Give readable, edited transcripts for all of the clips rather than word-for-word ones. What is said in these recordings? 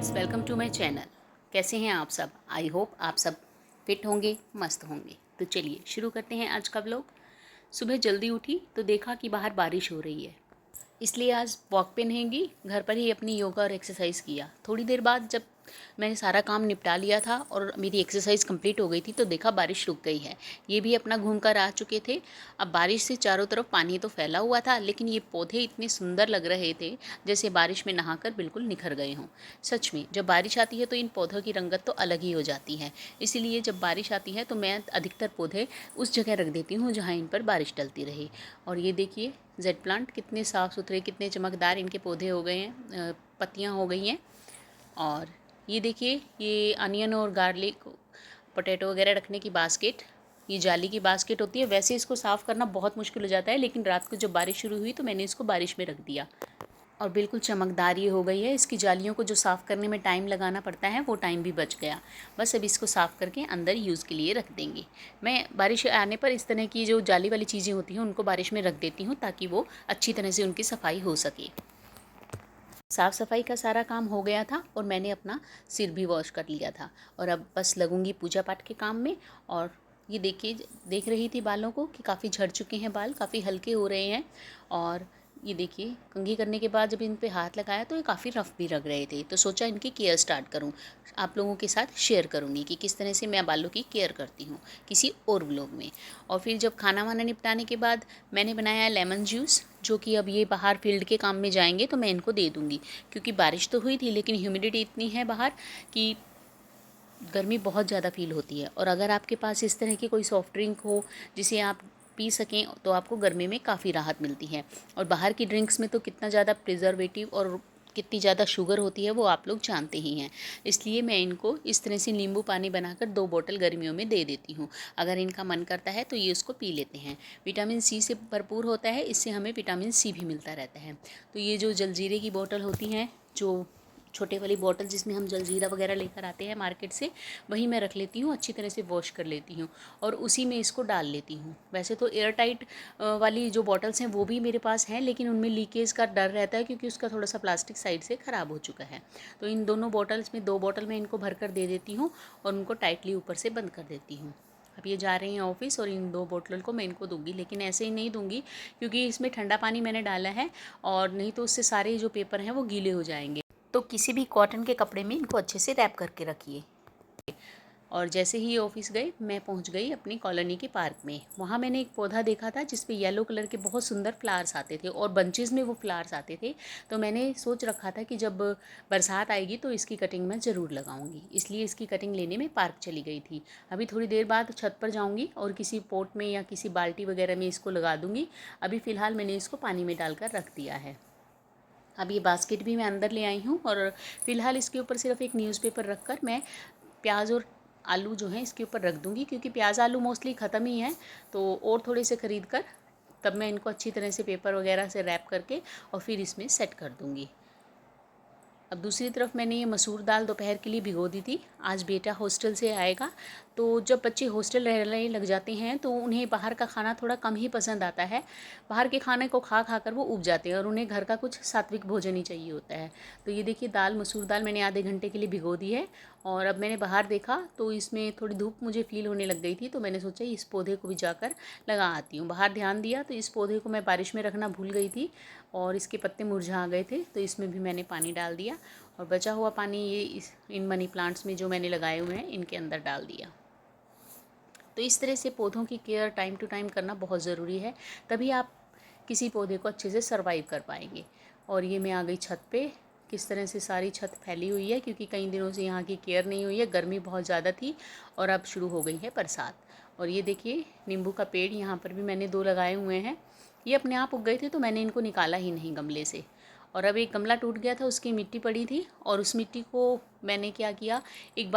Friends, welcome to my channel. कैसे हैं आप सब? आई होप आप सब फिट होंगे, मस्त होंगे। तो चलिए शुरू करते हैं आज का व्लॉग। सुबह जल्दी उठी तो देखा कि बाहर बारिश हो रही है, इसलिए आज वॉक पे नहीं गई, घर पर ही अपनी योगा और एक्सरसाइज किया। थोड़ी देर बाद जब मैंने सारा काम निपटा लिया था और मेरी एक्सरसाइज कंप्लीट हो गई थी तो देखा बारिश रुक गई है। ये भी अपना घूम कर आ चुके थे। अब बारिश से चारों तरफ पानी तो फैला हुआ था, लेकिन ये पौधे इतने सुंदर लग रहे थे जैसे बारिश में नहाकर बिल्कुल निखर गए हों। सच में जब बारिश आती है तो इन पौधों की रंगत तो अलग ही हो जाती है। इसीलिए जब बारिश आती है तो मैं अधिकतर पौधे उस जगह रख देती हूँ जहाँ इन पर बारिश डलती रहे। और ये देखिए जेड प्लांट कितने साफ़ सुथरे, कितने चमकदार इनके पौधे हो गए हैं, पत्तियाँ हो गई हैं। और ये देखिए ये अनियन और गार्लिक, पोटैटो वगैरह रखने की बास्केट, ये जाली की बास्केट होती है। वैसे इसको साफ़ करना बहुत मुश्किल हो जाता है, लेकिन रात को जब बारिश शुरू हुई तो मैंने इसको बारिश में रख दिया और बिल्कुल चमकदार ये हो गई है। इसकी जालियों को जो साफ़ करने में टाइम लगाना पड़ता है वो टाइम भी बच गया। बस अब इसको साफ़ करके अंदर यूज़ के लिए रख देंगे। मैं बारिश आने पर इस तरह की जो जाली वाली चीज़ें होती हैं उनको बारिश में रख देती हूँ ताकि वो अच्छी तरह से उनकी सफाई हो सके। साफ़ सफाई का सारा काम हो गया था और मैंने अपना सिर भी वॉश कर लिया था और अब बस लगूंगी पूजा पाठ के काम में। और ये देखिए, देख रही थी बालों को कि काफ़ी झड़ चुके हैं बाल, काफ़ी हल्के हो रहे हैं। और ये देखिए कंघी करने के बाद जब इन पे हाथ लगाया तो ये काफ़ी रफ़ भी लग रहे थे, तो सोचा इनकी केयर स्टार्ट करूं। आप लोगों के साथ शेयर करूंगी कि किस तरह से मैं बालों की केयर करती हूं किसी और व्लॉग में। और फिर जब खाना वाना निपटाने के बाद मैंने बनाया लेमन जूस, जो कि अब ये बाहर फील्ड के काम में जाएंगे तो मैं इनको दे दूँगी। क्योंकि बारिश तो हुई थी लेकिन ह्यूमिडिटी इतनी है बाहर कि गर्मी बहुत ज़्यादा फील होती है। और अगर आपके पास इस तरह की कोई सॉफ्ट ड्रिंक हो जिसे आप पी सकें तो आपको गर्मी में काफ़ी राहत मिलती है। और बाहर की ड्रिंक्स में तो कितना ज़्यादा प्रिजर्वेटिव और कितनी ज़्यादा शुगर होती है वो आप लोग जानते ही हैं। इसलिए मैं इनको इस तरह से नींबू पानी बनाकर 2 बोतल गर्मियों में दे देती हूँ। अगर इनका मन करता है तो ये उसको पी लेते हैं। विटामिन सी से भरपूर होता है, इससे हमें विटामिन सी भी मिलता रहता है। तो ये जो जलजीरे की बोतल होती हैं, जो छोटे वाली बॉटल जिसमें हम जलजीरा वगैरह लेकर आते हैं मार्केट से, वही मैं रख लेती हूँ, अच्छी तरह से वॉश कर लेती हूँ और उसी में इसको डाल लेती हूँ। वैसे तो एयर टाइट वाली जो बॉटल्स हैं वो भी मेरे पास हैं, लेकिन उनमें लीकेज का डर रहता है क्योंकि उसका थोड़ा सा प्लास्टिक साइड से ख़राब हो चुका है। तो इन दोनों बॉटल्स में 2 बॉटल में इनको भर कर दे देती हूँ और उनको टाइटली ऊपर से बंद कर देती हूँ। अब ये जा रही हैं ऑफिस और इन 2 बोतल को मैं इनको दूंगी, लेकिन ऐसे ही नहीं दूंगी क्योंकि इसमें ठंडा पानी मैंने डाला है और नहीं तो उससे सारे जो पेपर हैं वो गीले हो जाएंगे। तो किसी भी कॉटन के कपड़े में इनको अच्छे से रैप करके रखिए। और जैसे ही ऑफिस गए मैं पहुंच गई अपनी कॉलोनी के पार्क में। वहाँ मैंने एक पौधा देखा था जिस पे येलो कलर के बहुत सुंदर फ्लावर्स आते थे और बंचेस में वो फ्लावर्स आते थे। तो मैंने सोच रखा था कि जब बरसात आएगी तो इसकी कटिंग मैं ज़रूर लगाऊंगी, इसलिए इसकी कटिंग लेने में पार्क चली गई थी। अभी थोड़ी देर बाद छत पर जाऊँगी और किसी पॉट में या किसी बाल्टी वगैरह में इसको लगा दूँगी। अभी फ़िलहाल मैंने इसको पानी में डालकर रख दिया है। अब ये बास्केट भी मैं अंदर ले आई हूँ और फ़िलहाल इसके ऊपर सिर्फ एक न्यूज़पेपर रखकर मैं प्याज और आलू जो हैं इसके ऊपर रख दूँगी, क्योंकि प्याज आलू मोस्टली ख़त्म ही हैं। तो और थोड़े से ख़रीद कर तब मैं इनको अच्छी तरह से पेपर वगैरह से रैप करके और फिर इसमें सेट कर दूँगी। अब दूसरी तरफ मैंने ये मसूर दाल दोपहर के लिए भिगो दी थी। आज बेटा हॉस्टल से आएगा, तो जब बच्चे हॉस्टल रहने लग जाते हैं तो उन्हें बाहर का खाना थोड़ा कम ही पसंद आता है। बाहर के खाने को खा खा कर वो ऊब जाते हैं और उन्हें घर का कुछ सात्विक भोजन ही चाहिए होता है। तो ये देखिए दाल, मसूर दाल मैंने आधे घंटे के लिए भिगो दी है। और अब मैंने बाहर देखा तो इसमें थोड़ी धूप मुझे फ़ील होने लग गई थी, तो मैंने सोचा इस पौधे को भी जाकर लगा आती हूँ। बाहर ध्यान दिया तो इस पौधे को मैं बारिश में रखना भूल गई थी और इसके पत्ते मुरझा गए थे, तो इसमें भी मैंने पानी डाल दिया और बचा हुआ पानी ये इन मनी प्लांट्स में जो मैंने लगाए हुए हैं इनके अंदर डाल दिया। तो इस तरह से पौधों की केयर टाइम टू टाइम करना बहुत ज़रूरी है, तभी आप किसी पौधे को अच्छे से सरवाइव कर पाएंगे। और ये मैं आ गई छत पे। किस तरह से सारी छत फैली हुई है क्योंकि कई दिनों से यहाँ की केयर नहीं हुई है, गर्मी बहुत ज़्यादा थी और अब शुरू हो गई है बरसात। और ये देखिए नींबू का पेड़ यहाँ पर भी मैंने 2 लगाए हुए हैं। ये अपने आप उग गए थे तो मैंने इनको निकाला ही नहीं गमले से। और अब एक गमला टूट गया था, उसकी मिट्टी पड़ी थी और उस मिट्टी को मैंने क्या किया, एक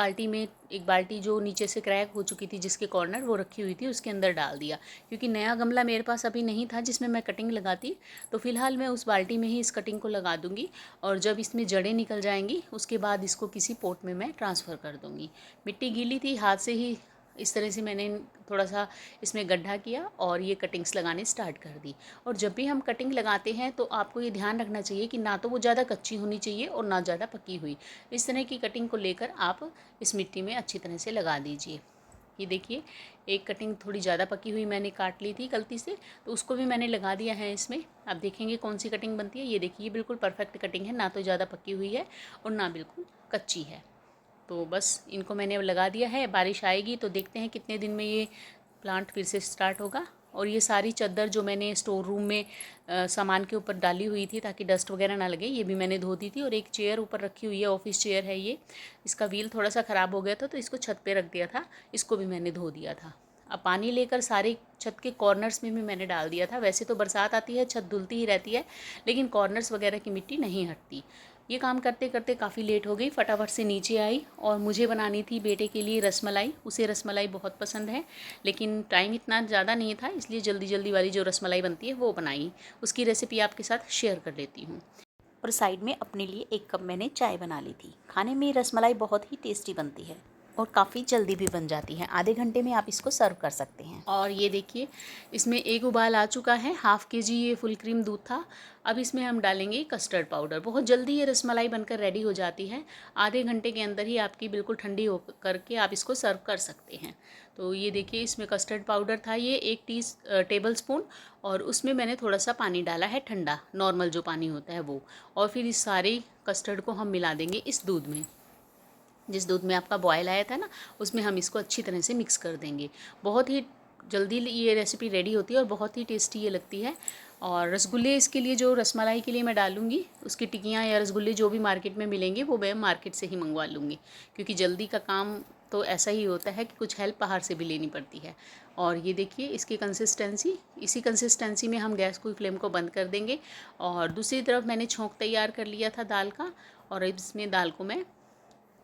बाल्टी जो नीचे से क्रैक हो चुकी थी जिसके कॉर्नर वो रखी हुई थी उसके अंदर डाल दिया। क्योंकि नया गमला मेरे पास अभी नहीं था जिसमें मैं कटिंग लगाती, तो फिलहाल मैं उस बाल्टी में ही इस कटिंग को लगा दूंगी और जब इसमें जड़ें निकल जाएंगी उसके बाद इसको किसी पॉट में मैं ट्रांसफ़र कर दूंगी। मिट्टी गीली थी, हाथ से ही इस तरह से मैंने थोड़ा सा इसमें गड्ढा किया और ये कटिंग्स लगाने स्टार्ट कर दी। और जब भी हम कटिंग लगाते हैं तो आपको ये ध्यान रखना चाहिए कि ना तो वो ज़्यादा कच्ची होनी चाहिए और ना ज़्यादा पकी हुई। इस तरह की कटिंग को लेकर आप इस मिट्टी में अच्छी तरह से लगा दीजिए। ये देखिए, एक कटिंग थोड़ी ज़्यादा पकी हुई मैंने काट ली थी गलती से, तो उसको भी मैंने लगा दिया है इसमें। आप देखेंगे कौन सी कटिंग बनती है। ये देखिए, बिल्कुल परफेक्ट कटिंग है, ना तो ज़्यादा पकी हुई है और ना बिल्कुल कच्ची है। तो बस इनको मैंने अब लगा दिया है। बारिश आएगी तो देखते हैं कितने दिन में ये प्लांट फिर से स्टार्ट होगा। और ये सारी चद्दर जो मैंने स्टोर रूम में सामान के ऊपर डाली हुई थी ताकि डस्ट वगैरह ना लगे, ये भी मैंने धो दी थी। और एक चेयर ऊपर रखी हुई है, ऑफिस चेयर है ये। इसका व्हील थोड़ा सा ख़राब हो गया था तो इसको छत पे रख दिया था, इसको भी मैंने धो दिया था। अब पानी लेकर सारे छत के कॉर्नर्स में भी मैंने डाल दिया था। वैसे तो बरसात आती है, छत धुलती ही रहती है, लेकिन कॉर्नर्स वगैरह की मिट्टी नहीं हटती। ये काम करते करते काफ़ी लेट हो गई, फटाफट से नीचे आई और मुझे बनानी थी बेटे के लिए रसमलाई। उसे रसमलाई बहुत पसंद है, लेकिन टाइम इतना ज़्यादा नहीं था, इसलिए जल्दी जल्दी वाली जो रसमलाई बनती है वो बनाई। उसकी रेसिपी आपके साथ शेयर कर लेती हूँ। और साइड में अपने लिए 1 कप मैंने चाय बना ली थी। खाने में रसमलाई बहुत ही टेस्टी बनती है और काफ़ी जल्दी भी बन जाती है। आधे घंटे में आप इसको सर्व कर सकते हैं। और ये देखिए, इसमें एक उबाल आ चुका है। हाफ़ के जी ये फुल क्रीम दूध था। अब इसमें हम डालेंगे कस्टर्ड पाउडर। बहुत जल्दी ये रसमलाई बनकर रेडी हो जाती है। आधे घंटे के अंदर ही आपकी बिल्कुल ठंडी हो करके आप इसको सर्व कर सकते हैं। तो ये देखिए, इसमें कस्टर्ड पाउडर था ये 1 टेबल स्पून, और उसमें मैंने थोड़ा सा पानी डाला है ठंडा, नॉर्मल जो पानी होता है वो। और फिर इस सारे कस्टर्ड को हम मिला देंगे इस दूध में। जिस दूध में आपका बॉयल आया था ना, उसमें हम इसको अच्छी तरह से मिक्स कर देंगे। बहुत ही जल्दी ये रेसिपी रेडी होती है और बहुत ही टेस्टी ये लगती है। और रसगुल्ले इसके लिए, जो रसमलाई के लिए मैं डालूँगी, उसकी टिक्कियाँ या रसगुल्ले जो भी मार्केट में मिलेंगे वो मैं मार्केट से ही मंगवा लूँगी, क्योंकि जल्दी का काम तो ऐसा ही होता है कि कुछ हेल्प बाहर से भी लेनी पड़ती है। और ये देखिए इसकी कंसिस्टेंसी, इसी कंसिस्टेंसी में हम गैस को फ्लेम को बंद कर देंगे। और दूसरी तरफ मैंने छोंक तैयार कर लिया था दाल का, और इसमें दाल को मैं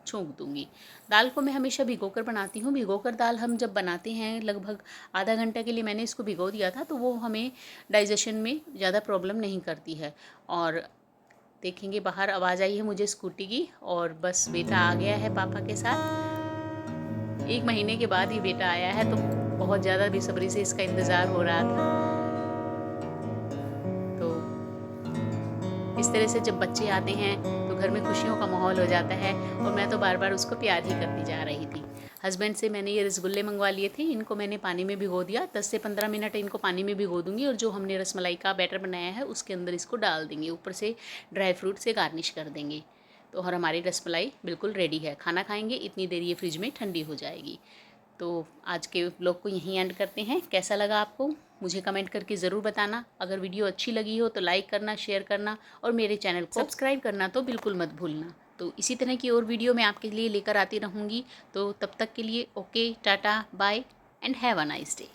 छोंक दूंगी। दाल को मैं हमेशा भिगोकर बनाती हूँ। भिगोकर दाल हम जब बनाते हैं, लगभग आधा घंटा के लिए मैंने इसको भिगो दिया था, तो वो हमें डाइजेशन में ज़्यादा प्रॉब्लम नहीं करती है। और देखेंगे बाहर आवाज़ आई है मुझे स्कूटी की, और बस बेटा आ गया है पापा के साथ। 1 महीने के बाद ही बेटा आया है, तो बहुत ज़्यादा बेसब्री से इसका इंतज़ार हो रहा था। तो इस तरह से जब बच्चे आते हैं तो घर में खुशियों का माहौल हो जाता है, और मैं तो बार बार उसको प्यार ही करती जा रही थी। हस्बैंड से मैंने ये रसगुल्ले मंगवा लिए थे। इनको मैंने पानी में भिगो दिया, 10 से 15 मिनट इनको पानी में भिगो दूंगी, और जो हमने रसमलाई का बैटर बनाया है उसके अंदर इसको डाल देंगे। ऊपर से ड्राई फ्रूट से गार्निश कर देंगे। तो और हमारी रसमलाई बिल्कुल रेडी है। खाना खाएंगे इतनी देर ये फ्रिज में ठंडी हो जाएगी। तो आज के व्लॉग को यहीं एंड करते हैं। कैसा लगा आपको मुझे कमेंट करके ज़रूर बताना। अगर वीडियो अच्छी लगी हो तो लाइक करना, शेयर करना, और मेरे चैनल को सब्सक्राइब करना तो बिल्कुल मत भूलना। तो इसी तरह की और वीडियो मैं आपके लिए लेकर आती रहूँगी। तो तब तक के लिए okay, tata, bye and have a nice day.